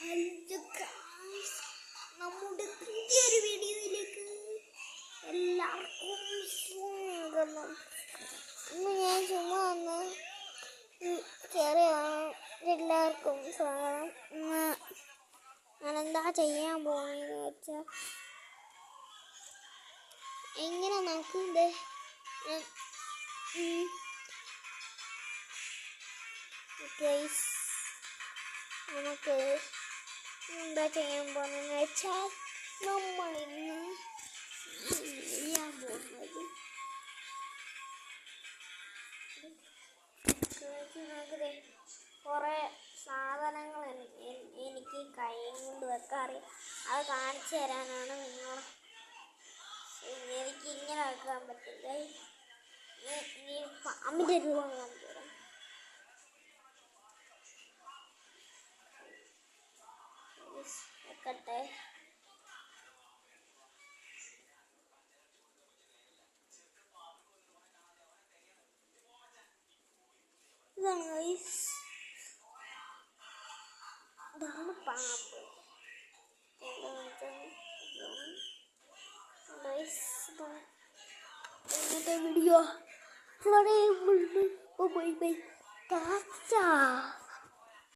Hello guys, നമ്മുടെ പുതിയൊരു വീഡിയോയിലേക്ക് എല്ലാവർക്കും സ്വാഗതം. ഇന്ന് ഞാൻ ചുമ്മാ ഒന്ന് കയറിയാണ്. എല്ലാവർക്കും സ്വാഗതം. ഞാനെന്താ ചെയ്യാൻ പോകുന്നതെന്ന് വെച്ചാൽ, എങ്ങനെ നമുക്ക് നമുക്ക് എന്താ ചെയ്യാൻ പോകുന്നതെന്ന് വെച്ചാൽ, നമ്മളിന്ന് ചെയ്യാൻ പോകുന്നത് കുറേ സാധനങ്ങൾ എനിക്ക് കൈ കൊണ്ട് വെക്കാൻ അറിയാം. അത് കാണിച്ചു തരാനാണ് നിങ്ങൾ. എനിക്ക് ഇങ്ങനെ വെക്കാൻ പറ്റില്ല. ഇനി പാമ്പിൻ്റെ രൂപം കാണിച്ചു തരാം. വെക്കട്ടെ. ഇതാണ് ഗൈസ്, ഇതാണ് പാമ്പ്. ഇന്നത്തെ വീഡിയോ വളരെ ബൈ ബൈ ടാറ്റാ.